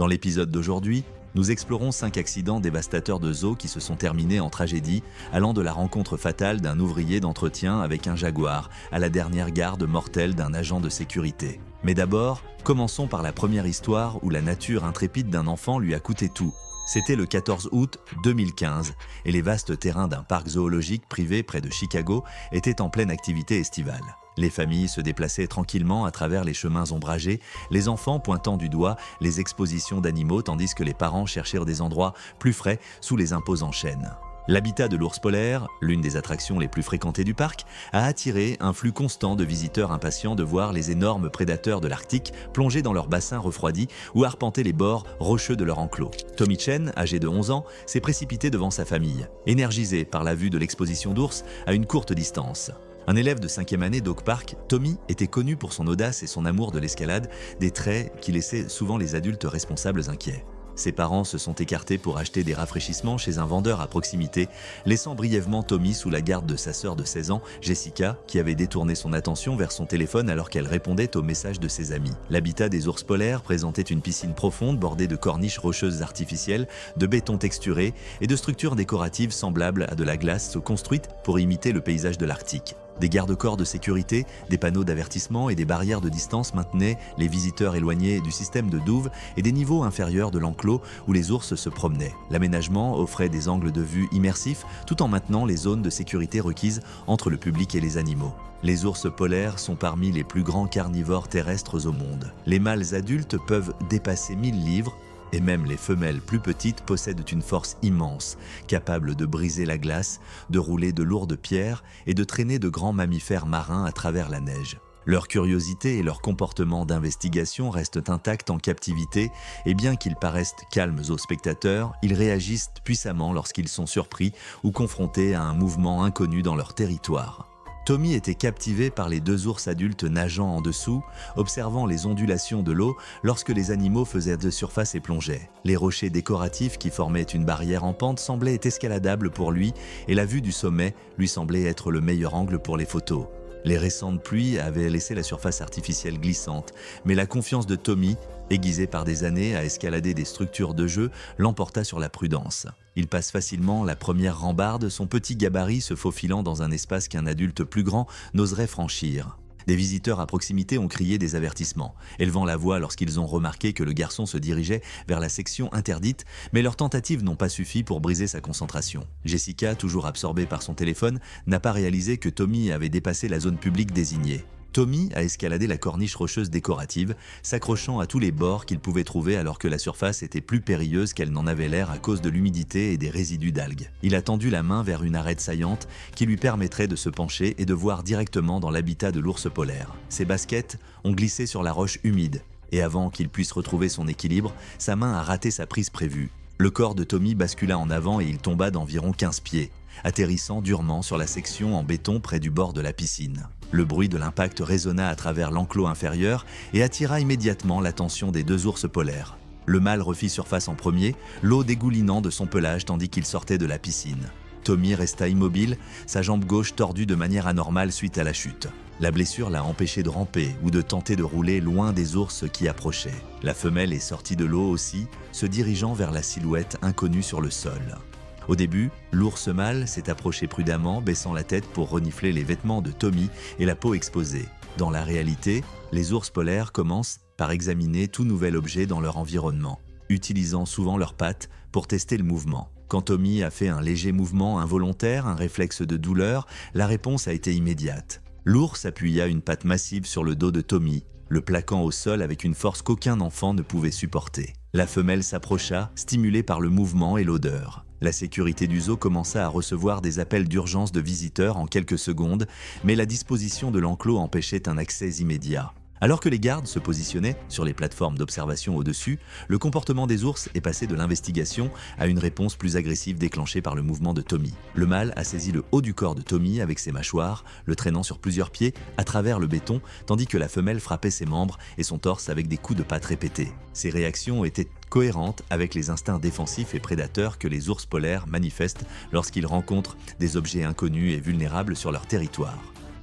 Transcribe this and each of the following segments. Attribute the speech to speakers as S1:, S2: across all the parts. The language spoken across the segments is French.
S1: Dans l'épisode d'aujourd'hui, nous explorons 5 accidents dévastateurs de zoo qui se sont terminés en tragédie, allant de la rencontre fatale d'un ouvrier d'entretien avec un jaguar à la dernière garde mortelle d'un agent de sécurité. Mais d'abord, commençons par la première histoire où la nature intrépide d'un enfant lui a coûté tout. C'était le 14 août 2015 et les vastes terrains d'un parc zoologique privé près de Chicago étaient en pleine activité estivale. Les familles se déplaçaient tranquillement à travers les chemins ombragés, les enfants pointant du doigt les expositions d'animaux tandis que les parents cherchèrent des endroits plus frais sous les imposants chênes. L'habitat de l'ours polaire, l'une des attractions les plus fréquentées du parc, a attiré un flux constant de visiteurs impatients de voir les énormes prédateurs de l'Arctique plonger dans leurs bassins refroidis ou arpenter les bords rocheux de leur enclos. Tommy Chen, âgé de 11 ans, s'est précipité devant sa famille, énergisé par la vue de l'exposition d'ours à une courte distance. Un élève de 5e année d'Oak Park, Tommy était connu pour son audace et son amour de l'escalade, des traits qui laissaient souvent les adultes responsables inquiets. Ses parents se sont écartés pour acheter des rafraîchissements chez un vendeur à proximité, laissant brièvement Tommy sous la garde de sa sœur de 16 ans, Jessica, qui avait détourné son attention vers son téléphone alors qu'elle répondait aux messages de ses amis. L'habitat des ours polaires présentait une piscine profonde bordée de corniches rocheuses artificielles, de béton texturé et de structures décoratives semblables à de la glace construites pour imiter le paysage de l'Arctique. Des garde-corps de sécurité, des panneaux d'avertissement et des barrières de distance maintenaient les visiteurs éloignés du système de douves et des niveaux inférieurs de l'enclos où les ours se promenaient. L'aménagement offrait des angles de vue immersifs tout en maintenant les zones de sécurité requises entre le public et les animaux. Les ours polaires sont parmi les plus grands carnivores terrestres au monde. Les mâles adultes peuvent dépasser 1000 livres, et même les femelles plus petites possèdent une force immense, capable de briser la glace, de rouler de lourdes pierres et de traîner de grands mammifères marins à travers la neige. Leur curiosité et leur comportement d'investigation restent intacts en captivité et bien qu'ils paraissent calmes aux spectateurs, ils réagissent puissamment lorsqu'ils sont surpris ou confrontés à un mouvement inconnu dans leur territoire. Tommy était captivé par les 2 ours adultes nageant en dessous, observant les ondulations de l'eau lorsque les animaux faisaient de surface et plongeaient. Les rochers décoratifs qui formaient une barrière en pente semblaient escaladables pour lui et la vue du sommet lui semblait être le meilleur angle pour les photos. Les récentes pluies avaient laissé la surface artificielle glissante, mais la confiance de Tommy, aiguisé par des années à escalader des structures de jeu, l'emporta sur la prudence. Il passe facilement la première rambarde, son petit gabarit se faufilant dans un espace qu'un adulte plus grand n'oserait franchir. Des visiteurs à proximité ont crié des avertissements, élevant la voix lorsqu'ils ont remarqué que le garçon se dirigeait vers la section interdite, mais leurs tentatives n'ont pas suffi pour briser sa concentration. Jessica, toujours absorbée par son téléphone, n'a pas réalisé que Tommy avait dépassé la zone publique désignée. Tommy a escaladé la corniche rocheuse décorative, s'accrochant à tous les bords qu'il pouvait trouver alors que la surface était plus périlleuse qu'elle n'en avait l'air à cause de l'humidité et des résidus d'algues. Il a tendu la main vers une arête saillante qui lui permettrait de se pencher et de voir directement dans l'habitat de l'ours polaire. Ses baskets ont glissé sur la roche humide et avant qu'il puisse retrouver son équilibre, sa main a raté sa prise prévue. Le corps de Tommy bascula en avant et il tomba d'environ 15 pieds, atterrissant durement sur la section en béton près du bord de la piscine. Le bruit de l'impact résonna à travers l'enclos inférieur et attira immédiatement l'attention des 2 ours polaires. Le mâle refit surface en premier, l'eau dégoulinant de son pelage tandis qu'il sortait de la piscine. Tommy resta immobile, sa jambe gauche tordue de manière anormale suite à la chute. La blessure l'a empêché de ramper ou de tenter de rouler loin des ours qui approchaient. La femelle est sortie de l'eau aussi, se dirigeant vers la silhouette inconnue sur le sol. Au début, l'ours mâle s'est approché prudemment, baissant la tête pour renifler les vêtements de Tommy et la peau exposée. Dans la réalité, les ours polaires commencent par examiner tout nouvel objet dans leur environnement, utilisant souvent leurs pattes pour tester le mouvement. Quand Tommy a fait un léger mouvement involontaire, un réflexe de douleur, la réponse a été immédiate. L'ours appuya une patte massive sur le dos de Tommy, le plaquant au sol avec une force qu'aucun enfant ne pouvait supporter. La femelle s'approcha, stimulée par le mouvement et l'odeur. La sécurité du zoo commença à recevoir des appels d'urgence de visiteurs en quelques secondes, mais la disposition de l'enclos empêchait un accès immédiat. Alors que les gardes se positionnaient sur les plateformes d'observation au-dessus, le comportement des ours est passé de l'investigation à une réponse plus agressive déclenchée par le mouvement de Tommy. Le mâle a saisi le haut du corps de Tommy avec ses mâchoires, le traînant sur plusieurs pieds à travers le béton, tandis que la femelle frappait ses membres et son torse avec des coups de patte répétés. Ces réactions étaient cohérentes avec les instincts défensifs et prédateurs que les ours polaires manifestent lorsqu'ils rencontrent des objets inconnus et vulnérables sur leur territoire.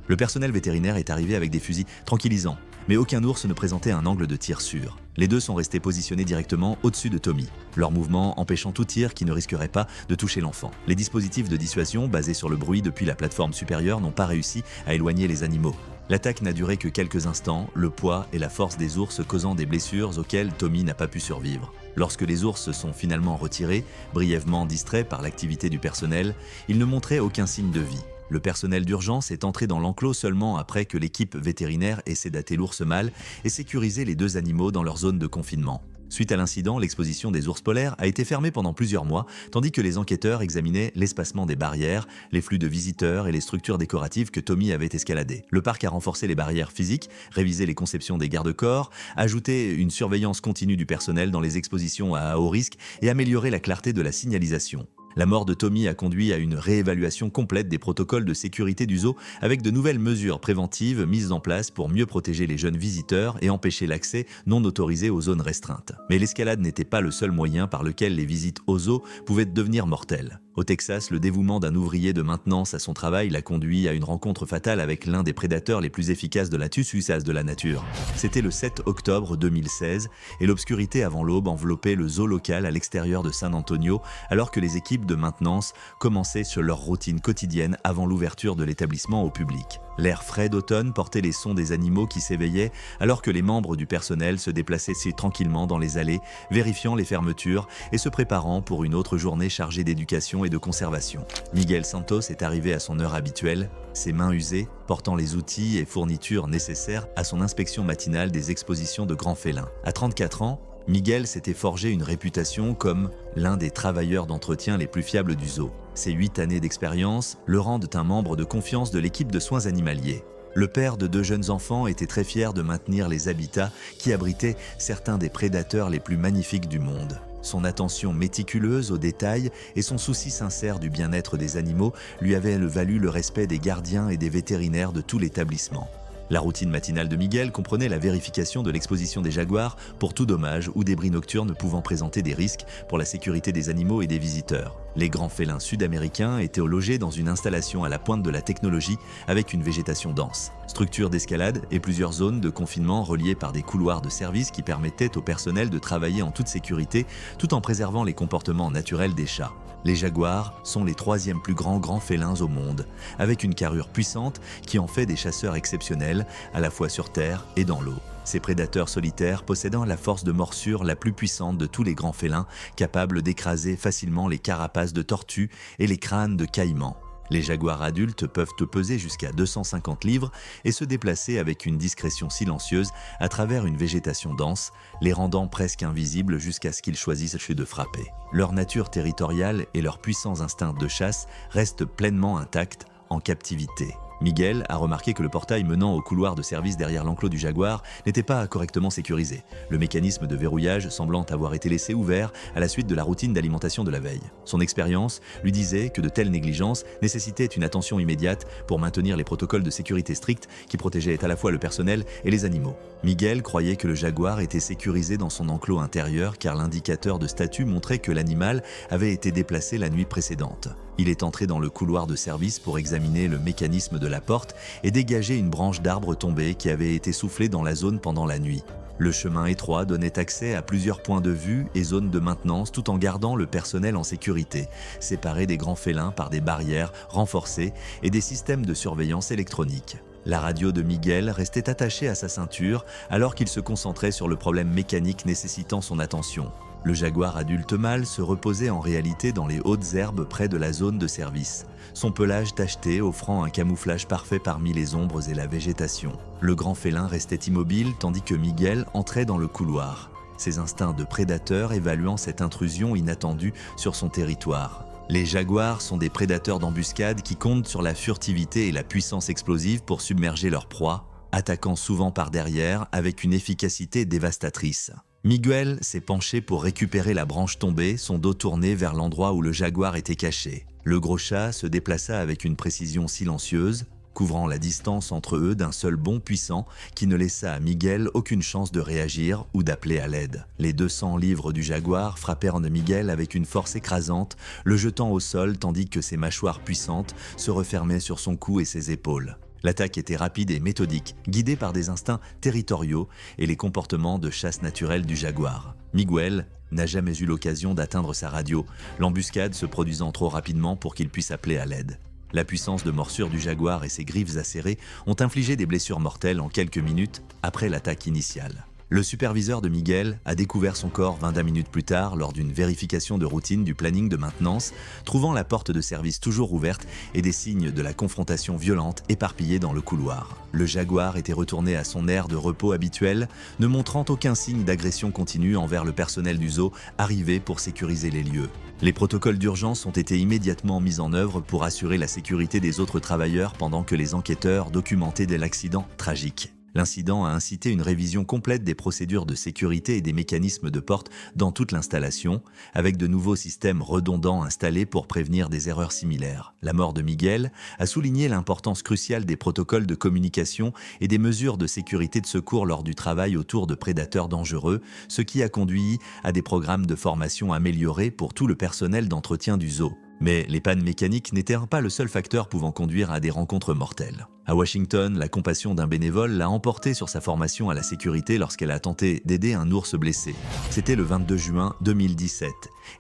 S1: Le personnel vétérinaire est arrivé avec des fusils tranquillisants, mais aucun ours ne présentait un angle de tir sûr. Les deux sont restés positionnés directement au-dessus de Tommy, leur mouvement empêchant tout tir qui ne risquerait pas de toucher l'enfant. Les dispositifs de dissuasion basés sur le bruit depuis la plateforme supérieure n'ont pas réussi à éloigner les animaux. L'attaque n'a duré que quelques instants, le poids et la force des ours causant des blessures auxquelles Tommy n'a pas pu survivre. Lorsque les ours sont finalement retirés, brièvement distraits par l'activité du personnel, ils ne montraient aucun signe de vie. Le personnel d'urgence est entré dans l'enclos seulement après que l'équipe vétérinaire ait sédaté l'ours mâle et sécurisé les deux animaux dans leur zone de confinement. Suite à l'incident, l'exposition des ours polaires a été fermée pendant plusieurs mois, tandis que les enquêteurs examinaient l'espacement des barrières, les flux de visiteurs et les structures décoratives que Tommy avait escaladées. Le parc a renforcé les barrières physiques, révisé les conceptions des garde-corps, ajouté une surveillance continue du personnel dans les expositions à haut risque et amélioré la clarté de la signalisation. La mort de Tommy a conduit à une réévaluation complète des protocoles de sécurité du zoo avec de nouvelles mesures préventives mises en place pour mieux protéger les jeunes visiteurs et empêcher l'accès non autorisé aux zones restreintes. Mais l'escalade n'était pas le seul moyen par lequel les visites au zoo pouvaient devenir mortelles. Au Texas, le dévouement d'un ouvrier de maintenance à son travail l'a conduit à une rencontre fatale avec l'un des prédateurs les plus efficaces de la tussauce de la nature. C'était le 7 octobre 2016 et l'obscurité avant l'aube enveloppait le zoo local à l'extérieur de San Antonio alors que les équipes de maintenance commençaient sur leur routine quotidienne avant l'ouverture de l'établissement au public. L'air frais d'automne portait les sons des animaux qui s'éveillaient alors que les membres du personnel se déplaçaient si tranquillement dans les allées, vérifiant les fermetures et se préparant pour une autre journée chargée d'éducation et de conservation. Miguel Santos est arrivé à son heure habituelle, ses mains usées, portant les outils et fournitures nécessaires à son inspection matinale des expositions de grands félins. À 34 ans, Miguel s'était forgé une réputation comme l'un des travailleurs d'entretien les plus fiables du zoo. Ses 8 années d'expérience le rendent un membre de confiance de l'équipe de soins animaliers. Le père de 2 jeunes enfants était très fier de maintenir les habitats qui abritaient certains des prédateurs les plus magnifiques du monde. Son attention méticuleuse aux détails et son souci sincère du bien-être des animaux lui avaient valu le respect des gardiens et des vétérinaires de tout l'établissement. La routine matinale de Miguel comprenait la vérification de l'exposition des jaguars pour tout dommage ou débris nocturnes pouvant présenter des risques pour la sécurité des animaux et des visiteurs. Les grands félins sud-américains étaient logés dans une installation à la pointe de la technologie avec une végétation dense. Structures d'escalade et plusieurs zones de confinement reliées par des couloirs de service qui permettaient au personnel de travailler en toute sécurité tout en préservant les comportements naturels des chats. Les jaguars sont les 3e plus grands félins au monde, avec une carrure puissante qui en fait des chasseurs exceptionnels, à la fois sur terre et dans l'eau. Ces prédateurs solitaires possédant la force de morsure la plus puissante de tous les grands félins, capables d'écraser facilement les carapaces de tortues et les crânes de caïmans. Les jaguars adultes peuvent peser jusqu'à 250 livres et se déplacer avec une discrétion silencieuse à travers une végétation dense, les rendant presque invisibles jusqu'à ce qu'ils choisissent de frapper. Leur nature territoriale et leurs puissants instincts de chasse restent pleinement intacts en captivité. Miguel a remarqué que le portail menant au couloir de service derrière l'enclos du jaguar n'était pas correctement sécurisé, le mécanisme de verrouillage semblant avoir été laissé ouvert à la suite de la routine d'alimentation de la veille. Son expérience lui disait que de telles négligences nécessitaient une attention immédiate pour maintenir les protocoles de sécurité stricts qui protégeaient à la fois le personnel et les animaux. Miguel croyait que le jaguar était sécurisé dans son enclos intérieur car l'indicateur de statut montrait que l'animal avait été déplacé la nuit précédente. Il est entré dans le couloir de service pour examiner le mécanisme de la porte et dégager une branche d'arbre tombée qui avait été soufflée dans la zone pendant la nuit. Le chemin étroit donnait accès à plusieurs points de vue et zones de maintenance tout en gardant le personnel en sécurité, séparé des grands félins par des barrières renforcées et des systèmes de surveillance électronique. La radio de Miguel restait attachée à sa ceinture alors qu'il se concentrait sur le problème mécanique nécessitant son attention. Le jaguar adulte mâle se reposait en réalité dans les hautes herbes près de la zone de service, son pelage tacheté offrant un camouflage parfait parmi les ombres et la végétation. Le grand félin restait immobile tandis que Miguel entrait dans le couloir, ses instincts de prédateur évaluant cette intrusion inattendue sur son territoire. Les jaguars sont des prédateurs d'embuscade qui comptent sur la furtivité et la puissance explosive pour submerger leur proie, attaquant souvent par derrière avec une efficacité dévastatrice. Miguel s'est penché pour récupérer la branche tombée, son dos tourné vers l'endroit où le jaguar était caché. Le gros chat se déplaça avec une précision silencieuse, couvrant la distance entre eux d'un seul bond puissant qui ne laissa à Miguel aucune chance de réagir ou d'appeler à l'aide. Les 200 livres du jaguar frappèrent Miguel avec une force écrasante, le jetant au sol tandis que ses mâchoires puissantes se refermaient sur son cou et ses épaules. L'attaque était rapide et méthodique, guidée par des instincts territoriaux et les comportements de chasse naturelle du jaguar. Miguel n'a jamais eu l'occasion d'atteindre sa radio, l'embuscade se produisant trop rapidement pour qu'il puisse appeler à l'aide. La puissance de morsure du jaguar et ses griffes acérées ont infligé des blessures mortelles en quelques minutes après l'attaque initiale. Le superviseur de Miguel a découvert son corps 20 minutes plus tard lors d'une vérification de routine du planning de maintenance, trouvant la porte de service toujours ouverte et des signes de la confrontation violente éparpillés dans le couloir. Le jaguar était retourné à son aire de repos habituel, ne montrant aucun signe d'agression continue envers le personnel du zoo arrivé pour sécuriser les lieux. Les protocoles d'urgence ont été immédiatement mis en œuvre pour assurer la sécurité des autres travailleurs pendant que les enquêteurs documentaient l'accident tragique. L'incident a incité une révision complète des procédures de sécurité et des mécanismes de porte dans toute l'installation, avec de nouveaux systèmes redondants installés pour prévenir des erreurs similaires. La mort de Miguel a souligné l'importance cruciale des protocoles de communication et des mesures de sécurité de secours lors du travail autour de prédateurs dangereux, ce qui a conduit à des programmes de formation améliorés pour tout le personnel d'entretien du zoo. Mais les pannes mécaniques n'étaient pas le seul facteur pouvant conduire à des rencontres mortelles. À Washington, la compassion d'un bénévole l'a emporté sur sa formation à la sécurité lorsqu'elle a tenté d'aider un ours blessé. C'était le 22 juin 2017,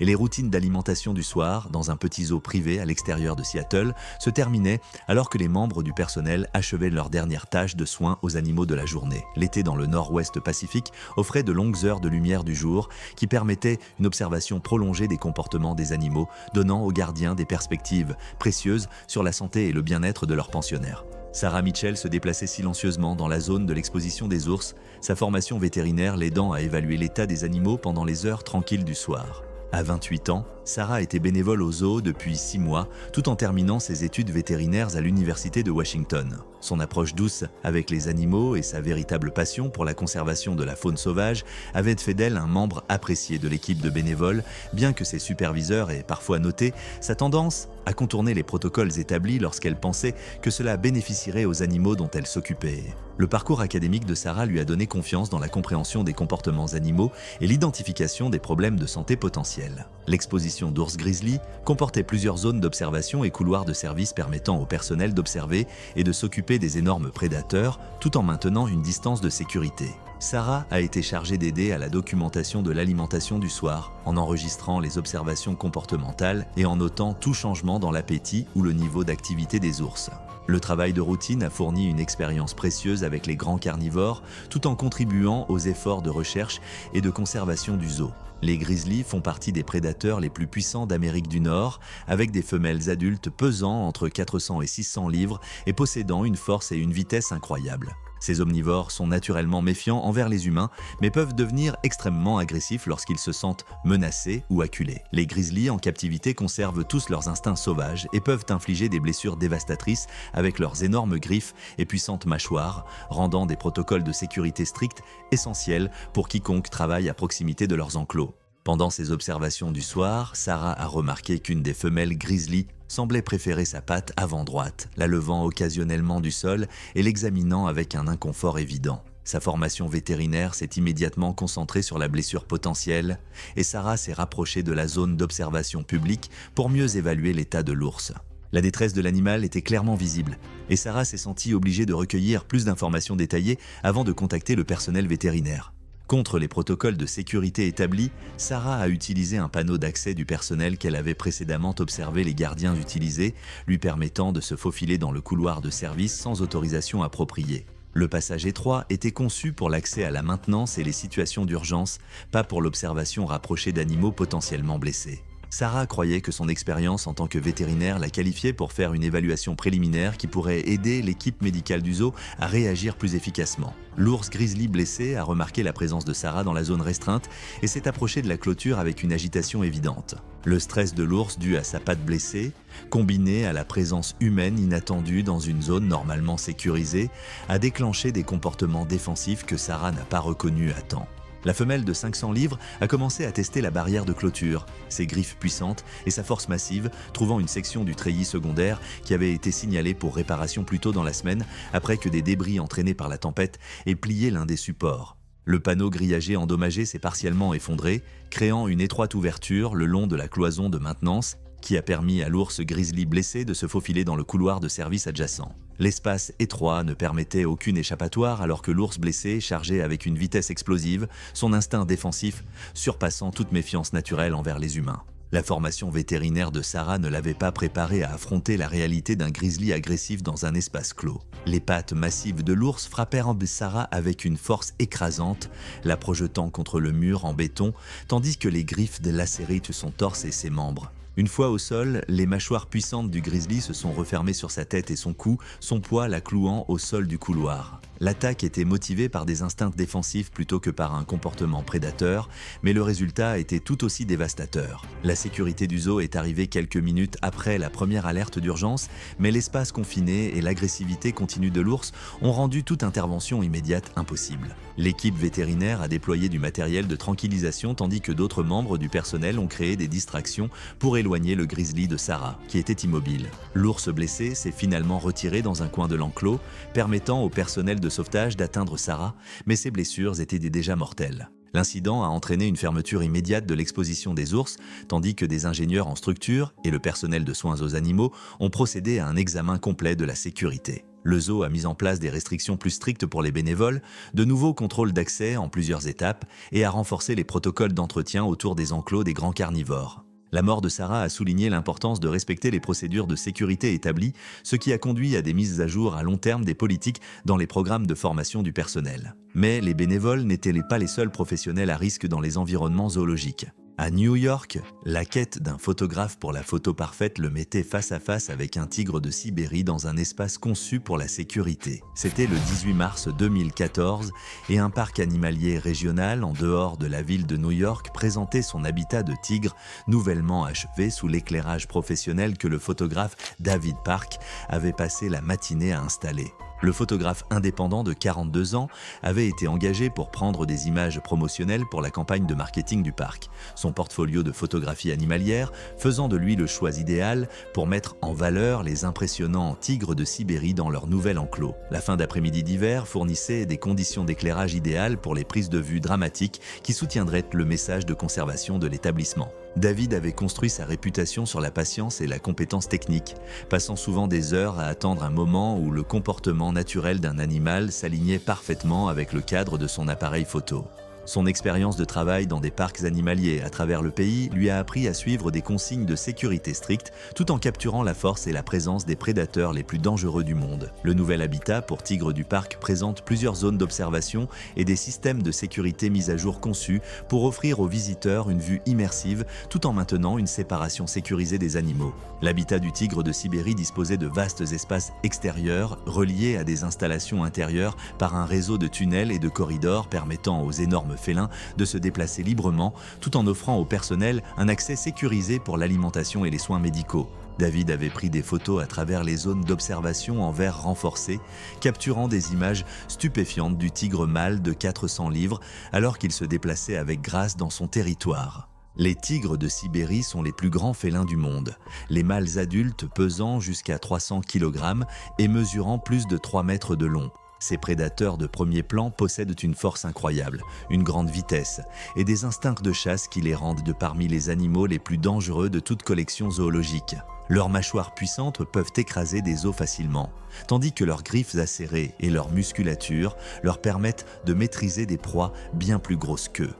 S1: et les routines d'alimentation du soir, dans un petit zoo privé à l'extérieur de Seattle, se terminaient alors que les membres du personnel achevaient leurs dernières tâches de soins aux animaux de la journée. L'été dans le nord-ouest Pacifique offrait de longues heures de lumière du jour qui permettaient une observation prolongée des comportements des animaux, donnant aux gardiens des perspectives précieuses sur la santé et le bien-être de leurs pensionnaires. Sarah Mitchell se déplaçait silencieusement dans la zone de l'exposition des ours, sa formation vétérinaire l'aidant à évaluer l'état des animaux pendant les heures tranquilles du soir. À 28 ans, Sarah était bénévole au zoo depuis 6 mois, tout en terminant ses études vétérinaires à l'Université de Washington. Son approche douce avec les animaux et sa véritable passion pour la conservation de la faune sauvage avaient fait d'elle un membre apprécié de l'équipe de bénévoles, bien que ses superviseurs aient parfois noté sa tendance à contourner les protocoles établis lorsqu'elle pensait que cela bénéficierait aux animaux dont elle s'occupait. Le parcours académique de Sarah lui a donné confiance dans la compréhension des comportements animaux et l'identification des problèmes de santé potentiels. L'exposition d'ours grizzly comportait plusieurs zones d'observation et couloirs de service permettant au personnel d'observer et de s'occuper des énormes prédateurs tout en maintenant une distance de sécurité. Sarah a été chargée d'aider à la documentation de l'alimentation du soir, en enregistrant les observations comportementales et en notant tout changement dans l'appétit ou le niveau d'activité des ours. Le travail de routine a fourni une expérience précieuse avec les grands carnivores, tout en contribuant aux efforts de recherche et de conservation du zoo. Les grizzlies font partie des prédateurs les plus puissants d'Amérique du Nord, avec des femelles adultes pesant entre 400 et 600 livres et possédant une force et une vitesse incroyables. Ces omnivores sont naturellement méfiants envers les humains, mais peuvent devenir extrêmement agressifs lorsqu'ils se sentent menacés ou acculés. Les grizzlies en captivité conservent tous leurs instincts sauvages et peuvent infliger des blessures dévastatrices avec leurs énormes griffes et puissantes mâchoires, rendant des protocoles de sécurité stricts essentiels pour quiconque travaille à proximité de leurs enclos. Pendant ses observations du soir, Sarah a remarqué qu'une des femelles grizzly semblait préférer sa patte avant droite, la levant occasionnellement du sol et l'examinant avec un inconfort évident. Sa formation vétérinaire s'est immédiatement concentrée sur la blessure potentielle et Sarah s'est rapprochée de la zone d'observation publique pour mieux évaluer l'état de l'ours. La détresse de l'animal était clairement visible et Sarah s'est sentie obligée de recueillir plus d'informations détaillées avant de contacter le personnel vétérinaire. Contre les protocoles de sécurité établis, Sarah a utilisé un panneau d'accès du personnel qu'elle avait précédemment observé les gardiens utiliser, lui permettant de se faufiler dans le couloir de service sans autorisation appropriée. Le passage étroit était conçu pour l'accès à la maintenance et les situations d'urgence, pas pour l'observation rapprochée d'animaux potentiellement blessés. Sarah croyait que son expérience en tant que vétérinaire la qualifiait pour faire une évaluation préliminaire qui pourrait aider l'équipe médicale du zoo à réagir plus efficacement. L'ours grizzly blessé a remarqué la présence de Sarah dans la zone restreinte et s'est approché de la clôture avec une agitation évidente. Le stress de l'ours dû à sa patte blessée, combiné à la présence humaine inattendue dans une zone normalement sécurisée, a déclenché des comportements défensifs que Sarah n'a pas reconnus à temps. La femelle de 500 livres a commencé à tester la barrière de clôture, ses griffes puissantes et sa force massive, trouvant une section du treillis secondaire qui avait été signalée pour réparation plus tôt dans la semaine après que des débris entraînés par la tempête aient plié l'un des supports. Le panneau grillagé endommagé s'est partiellement effondré, créant une étroite ouverture le long de la cloison de maintenance qui a permis à l'ours grizzly blessé de se faufiler dans le couloir de service adjacent. L'espace étroit ne permettait aucune échappatoire alors que l'ours blessé chargeait avec une vitesse explosive, son instinct défensif surpassant toute méfiance naturelle envers les humains. La formation vétérinaire de Sarah ne l'avait pas préparée à affronter la réalité d'un grizzly agressif dans un espace clos. Les pattes massives de l'ours frappèrent Sarah avec une force écrasante, la projetant contre le mur en béton, tandis que les griffes lacéraient son torse et ses membres. Une fois au sol, les mâchoires puissantes du grizzly se sont refermées sur sa tête et son cou, son poids la clouant au sol du couloir. L'attaque était motivée par des instincts défensifs plutôt que par un comportement prédateur, mais le résultat était tout aussi dévastateur. La sécurité du zoo est arrivée quelques minutes après la première alerte d'urgence, mais l'espace confiné et l'agressivité continue de l'ours ont rendu toute intervention immédiate impossible. L'équipe vétérinaire a déployé du matériel de tranquillisation tandis que d'autres membres du personnel ont créé des distractions pour éloigner le grizzly de Sarah, qui était immobile. L'ours blessé s'est finalement retiré dans un coin de l'enclos, permettant au personnel de sauvetage d'atteindre Sarah, mais ses blessures étaient déjà mortelles. L'incident a entraîné une fermeture immédiate de l'exposition des ours, tandis que des ingénieurs en structure et le personnel de soins aux animaux ont procédé à un examen complet de la sécurité. Le zoo a mis en place des restrictions plus strictes pour les bénévoles, de nouveaux contrôles d'accès en plusieurs étapes et a renforcé les protocoles d'entretien autour des enclos des grands carnivores. La mort de Sarah a souligné l'importance de respecter les procédures de sécurité établies, ce qui a conduit à des mises à jour à long terme des politiques dans les programmes de formation du personnel. Mais les bénévoles n'étaient pas les seuls professionnels à risque dans les environnements zoologiques. À New York, la quête d'un photographe pour la photo parfaite le mettait face à face avec un tigre de Sibérie dans un espace conçu pour la sécurité. C'était le 18 mars 2014 et un parc animalier régional en dehors de la ville de New York présentait son habitat de tigre nouvellement achevé sous l'éclairage professionnel que le photographe David Park avait passé la matinée à installer. Le photographe indépendant de 42 ans avait été engagé pour prendre des images promotionnelles pour la campagne de marketing du parc, son portfolio de photographie animalière faisant de lui le choix idéal pour mettre en valeur les impressionnants tigres de Sibérie dans leur nouvel enclos. La fin d'après-midi d'hiver fournissait des conditions d'éclairage idéales pour les prises de vue dramatiques qui soutiendraient le message de conservation de l'établissement. David avait construit sa réputation sur la patience et la compétence technique, passant souvent des heures à attendre un moment où le comportement naturel d'un animal s'alignait parfaitement avec le cadre de son appareil photo. Son expérience de travail dans des parcs animaliers à travers le pays lui a appris à suivre des consignes de sécurité strictes tout en capturant la force et la présence des prédateurs les plus dangereux du monde. Le nouvel habitat pour tigres du parc présente plusieurs zones d'observation et des systèmes de sécurité mis à jour conçus pour offrir aux visiteurs une vue immersive tout en maintenant une séparation sécurisée des animaux. L'habitat du tigre de Sibérie disposait de vastes espaces extérieurs reliés à des installations intérieures par un réseau de tunnels et de corridors permettant aux énormes félins de se déplacer librement tout en offrant au personnel un accès sécurisé pour l'alimentation et les soins médicaux. David avait pris des photos à travers les zones d'observation en verre renforcé, capturant des images stupéfiantes du tigre mâle de 400 livres alors qu'il se déplaçait avec grâce dans son territoire. Les tigres de Sibérie sont les plus grands félins du monde, les mâles adultes pesant jusqu'à 300 kg et mesurant plus de 3 mètres de long. Ces prédateurs de premier plan possèdent une force incroyable, une grande vitesse et des instincts de chasse qui les rendent de parmi les animaux les plus dangereux de toute collection zoologique. Leurs mâchoires puissantes peuvent écraser des os facilement, tandis que leurs griffes acérées et leur musculature leur permettent de maîtriser des proies bien plus grosses qu'eux.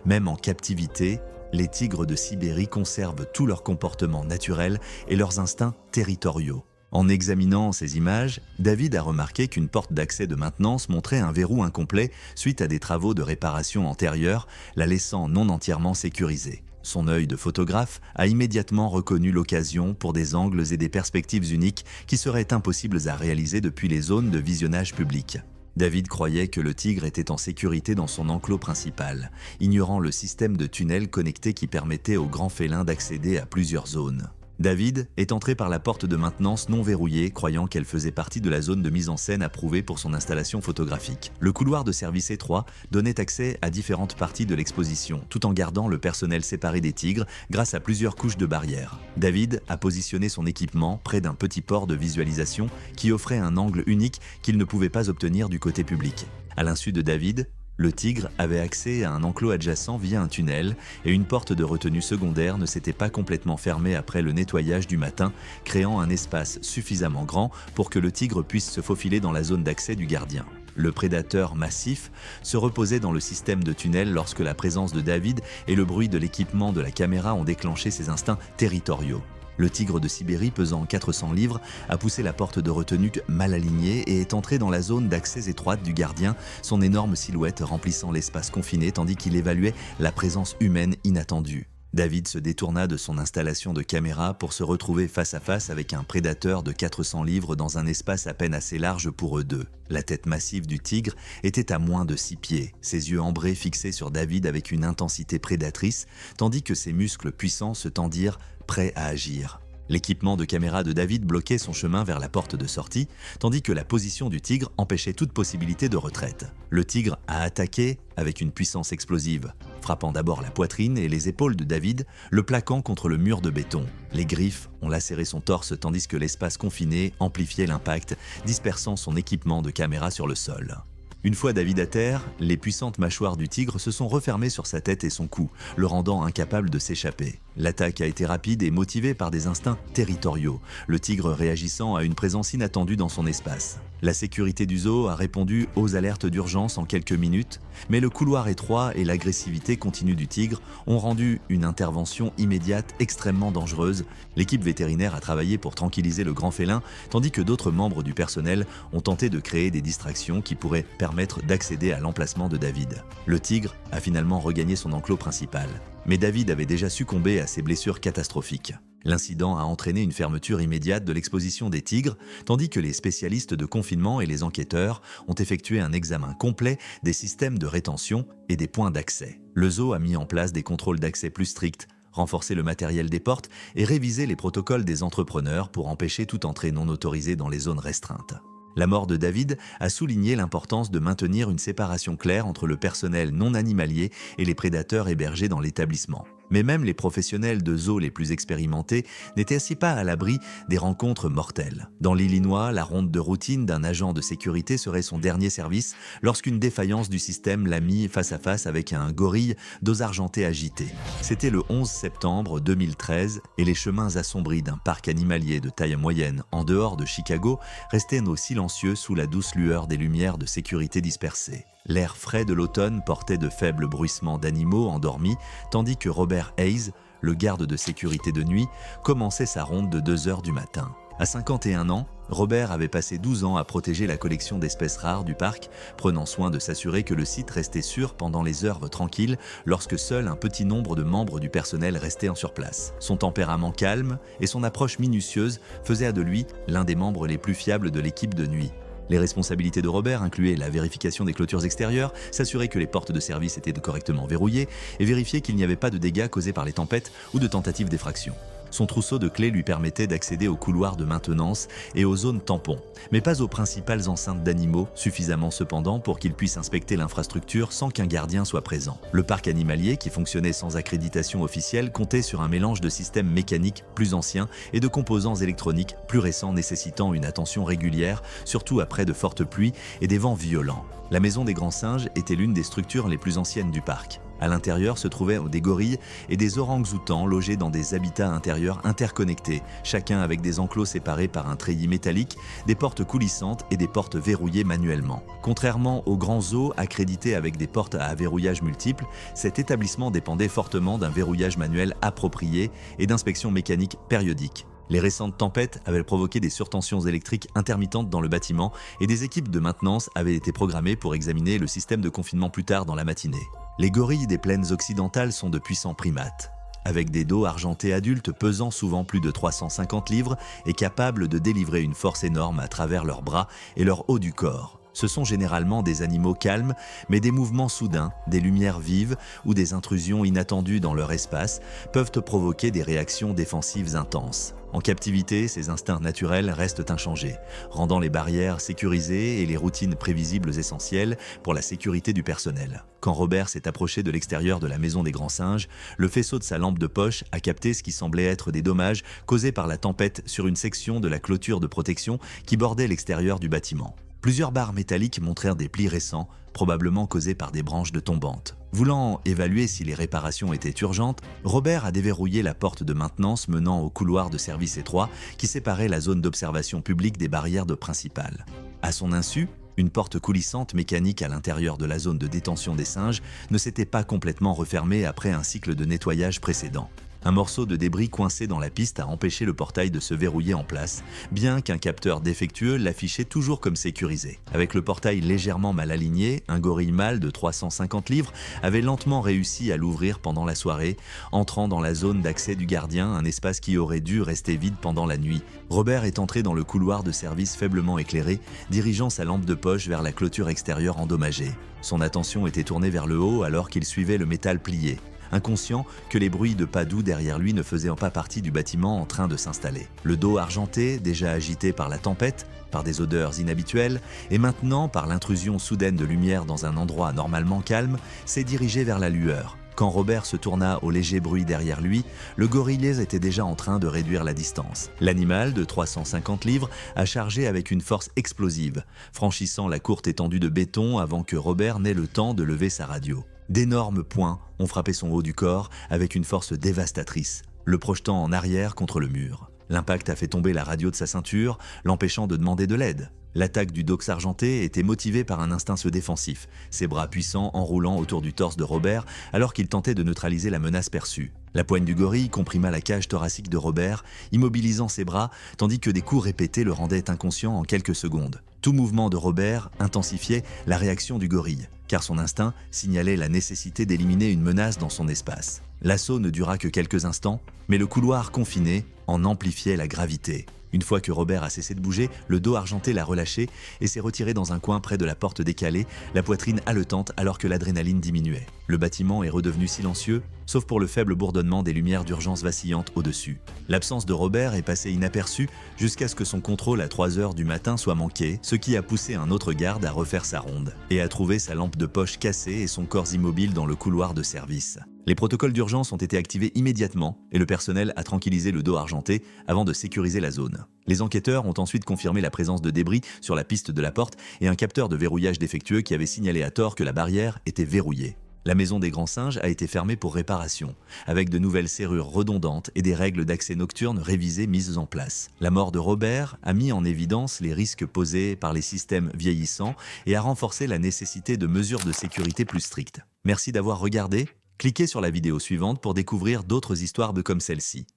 S1: Même en captivité, les tigres de Sibérie conservent tout leur comportement naturel et leurs instincts territoriaux. En examinant ces images, David a remarqué qu'une porte d'accès de maintenance montrait un verrou incomplet suite à des travaux de réparation antérieurs, la laissant non entièrement sécurisée. Son œil de photographe a immédiatement reconnu l'occasion pour des angles et des perspectives uniques qui seraient impossibles à réaliser depuis les zones de visionnage public. David croyait que le tigre était en sécurité dans son enclos principal, ignorant le système de tunnels connectés qui permettait aux grands félins d'accéder à plusieurs zones. David est entré par la porte de maintenance non verrouillée, croyant qu'elle faisait partie de la zone de mise en scène approuvée pour son installation photographique. Le couloir de service étroit donnait accès à différentes parties de l'exposition, tout en gardant le personnel séparé des tigres grâce à plusieurs couches de barrières. David a positionné son équipement près d'un petit port de visualisation qui offrait un angle unique qu'il ne pouvait pas obtenir du côté public. À l'insu de David, Le tigre avait accès à un enclos adjacent via un tunnel et une porte de retenue secondaire ne s'était pas complètement fermée après le nettoyage du matin, créant un espace suffisamment grand pour que le tigre puisse se faufiler dans la zone d'accès du gardien. Le prédateur massif se reposait dans le système de tunnel lorsque la présence de David et le bruit de l'équipement de la caméra ont déclenché ses instincts territoriaux. Le tigre de Sibérie, pesant 400 livres, a poussé la porte de retenue mal alignée et est entré dans la zone d'accès étroite du gardien, son énorme silhouette remplissant l'espace confiné tandis qu'il évaluait la présence humaine inattendue. David se détourna de son installation de caméra pour se retrouver face à face avec un prédateur de 400 livres dans un espace à peine assez large pour eux deux. La tête massive du tigre était à moins de 6 pieds, ses yeux ambrés fixés sur David avec une intensité prédatrice, tandis que ses muscles puissants se tendirent, prêts à agir. L'équipement de caméra de David bloquait son chemin vers la porte de sortie, tandis que la position du tigre empêchait toute possibilité de retraite. Le tigre a attaqué avec une puissance explosive, frappant d'abord la poitrine et les épaules de David, le plaquant contre le mur de béton. Les griffes ont lacéré son torse tandis que l'espace confiné amplifiait l'impact, dispersant son équipement de caméra sur le sol. Une fois David à terre, les puissantes mâchoires du tigre se sont refermées sur sa tête et son cou, le rendant incapable de s'échapper. L'attaque a été rapide et motivée par des instincts territoriaux, le tigre réagissant à une présence inattendue dans son espace. La sécurité du zoo a répondu aux alertes d'urgence en quelques minutes, mais le couloir étroit et l'agressivité continue du tigre ont rendu une intervention immédiate extrêmement dangereuse. L'équipe vétérinaire a travaillé pour tranquilliser le grand félin, tandis que d'autres membres du personnel ont tenté de créer des distractions qui pourraient permettre d'accéder à l'emplacement de David. Le tigre a finalement regagné son enclos principal, mais David avait déjà succombé à ses blessures catastrophiques. L'incident a entraîné une fermeture immédiate de l'exposition des tigres, tandis que les spécialistes de confinement et les enquêteurs ont effectué un examen complet des systèmes de rétention et des points d'accès. Le zoo a mis en place des contrôles d'accès plus stricts, renforcé le matériel des portes et révisé les protocoles des entrepreneurs pour empêcher toute entrée non autorisée dans les zones restreintes. La mort de David a souligné l'importance de maintenir une séparation claire entre le personnel non animalier et les prédateurs hébergés dans l'établissement. Mais même les professionnels de zoo les plus expérimentés n'étaient ainsi pas à l'abri des rencontres mortelles. Dans l'Illinois, la ronde de routine d'un agent de sécurité serait son dernier service lorsqu'une défaillance du système l'a mis face à face avec un gorille dos argenté agité. C'était le 11 septembre 2013 et les chemins assombris d'un parc animalier de taille moyenne en dehors de Chicago restaient silencieux sous la douce lueur des lumières de sécurité dispersées. L'air frais de l'automne portait de faibles bruissements d'animaux endormis, tandis que Robert Hayes, le garde de sécurité de nuit, commençait sa ronde de 2 heures du matin. À 51 ans, Robert avait passé 12 ans à protéger la collection d'espèces rares du parc, prenant soin de s'assurer que le site restait sûr pendant les heures tranquilles lorsque seul un petit nombre de membres du personnel restaient sur place. Son tempérament calme et son approche minutieuse faisaient de lui l'un des membres les plus fiables de l'équipe de nuit. Les responsabilités de Robert incluaient la vérification des clôtures extérieures, s'assurer que les portes de service étaient correctement verrouillées et vérifier qu'il n'y avait pas de dégâts causés par les tempêtes ou de tentatives d'effraction. Son trousseau de clés lui permettait d'accéder aux couloirs de maintenance et aux zones tampons, mais pas aux principales enceintes d'animaux, suffisamment cependant pour qu'il puisse inspecter l'infrastructure sans qu'un gardien soit présent. Le parc animalier, qui fonctionnait sans accréditation officielle, comptait sur un mélange de systèmes mécaniques plus anciens et de composants électroniques plus récents nécessitant une attention régulière, surtout après de fortes pluies et des vents violents. La maison des grands singes était l'une des structures les plus anciennes du parc. À l'intérieur se trouvaient des gorilles et des orang-outans logés dans des habitats intérieurs interconnectés, chacun avec des enclos séparés par un treillis métallique, des portes coulissantes et des portes verrouillées manuellement. Contrairement aux grands zoos accrédités avec des portes à verrouillage multiple, cet établissement dépendait fortement d'un verrouillage manuel approprié et d'inspections mécaniques périodiques. Les récentes tempêtes avaient provoqué des surtensions électriques intermittentes dans le bâtiment et des équipes de maintenance avaient été programmées pour examiner le système de confinement plus tard dans la matinée. Les gorilles des plaines occidentales sont de puissants primates, avec des dos argentés adultes pesant souvent plus de 350 livres et capables de délivrer une force énorme à travers leurs bras et leur haut du corps. Ce sont généralement des animaux calmes, mais des mouvements soudains, des lumières vives ou des intrusions inattendues dans leur espace peuvent provoquer des réactions défensives intenses. En captivité, ces instincts naturels restent inchangés, rendant les barrières sécurisées et les routines prévisibles essentielles pour la sécurité du personnel. Quand Robert s'est approché de l'extérieur de la maison des grands singes, le faisceau de sa lampe de poche a capté ce qui semblait être des dommages causés par la tempête sur une section de la clôture de protection qui bordait l'extérieur du bâtiment. Plusieurs barres métalliques montrèrent des plis récents, probablement causés par des branches de tombantes. Voulant évaluer si les réparations étaient urgentes, Robert a déverrouillé la porte de maintenance menant au couloir de service étroit qui séparait la zone d'observation publique des barrières de principale. À son insu, une porte coulissante mécanique à l'intérieur de la zone de détention des singes ne s'était pas complètement refermée après un cycle de nettoyage précédent. Un morceau de débris coincé dans la piste a empêché le portail de se verrouiller en place, bien qu'un capteur défectueux l'affichait toujours comme sécurisé. Avec le portail légèrement mal aligné, un gorille mâle de 350 livres avait lentement réussi à l'ouvrir pendant la soirée, entrant dans la zone d'accès du gardien, un espace qui aurait dû rester vide pendant la nuit. Robert est entré dans le couloir de service faiblement éclairé, dirigeant sa lampe de poche vers la clôture extérieure endommagée. Son attention était tournée vers le haut alors qu'il suivait le métal plié, inconscient que les bruits de pas doux derrière lui ne faisaient pas partie du bâtiment en train de s'installer. Le dos argenté, déjà agité par la tempête, par des odeurs inhabituelles, et maintenant par l'intrusion soudaine de lumière dans un endroit normalement calme, s'est dirigé vers la lueur. Quand Robert se tourna au léger bruit derrière lui, le gorillais était déjà en train de réduire la distance. L'animal, de 350 livres, a chargé avec une force explosive, franchissant la courte étendue de béton avant que Robert n'ait le temps de lever sa radio. D'énormes poings ont frappé son haut du corps avec une force dévastatrice, le projetant en arrière contre le mur. L'impact a fait tomber la radio de sa ceinture, l'empêchant de demander de l'aide. L'attaque du Dox argenté était motivée par un instinct défensif, ses bras puissants enroulant autour du torse de Robert alors qu'il tentait de neutraliser la menace perçue. La poigne du gorille comprima la cage thoracique de Robert, immobilisant ses bras, tandis que des coups répétés le rendaient inconscient en quelques secondes. Tout mouvement de Robert intensifiait la réaction du gorille, car son instinct signalait la nécessité d'éliminer une menace dans son espace. L'assaut ne dura que quelques instants, mais le couloir confiné en amplifiait la gravité. Une fois que Robert a cessé de bouger, le dos argenté l'a relâché et s'est retiré dans un coin près de la porte décalée, la poitrine haletante alors que l'adrénaline diminuait. Le bâtiment est redevenu silencieux, sauf pour le faible bourdonnement des lumières d'urgence vacillantes au-dessus. L'absence de Robert est passée inaperçue jusqu'à ce que son contrôle à 3 heures du matin soit manqué, ce qui a poussé un autre garde à refaire sa ronde et à trouver sa lampe de poche cassée et son corps immobile dans le couloir de service. Les protocoles d'urgence ont été activés immédiatement et le personnel a tranquillisé le dos argenté avant de sécuriser la zone. Les enquêteurs ont ensuite confirmé la présence de débris sur la piste de la porte et un capteur de verrouillage défectueux qui avait signalé à tort que la barrière était verrouillée. La maison des grands singes a été fermée pour réparation, avec de nouvelles serrures redondantes et des règles d'accès nocturne révisées mises en place. La mort de Robert a mis en évidence les risques posés par les systèmes vieillissants et a renforcé la nécessité de mesures de sécurité plus strictes. Merci d'avoir regardé. Cliquez sur la vidéo suivante pour découvrir d'autres histoires comme celle-ci.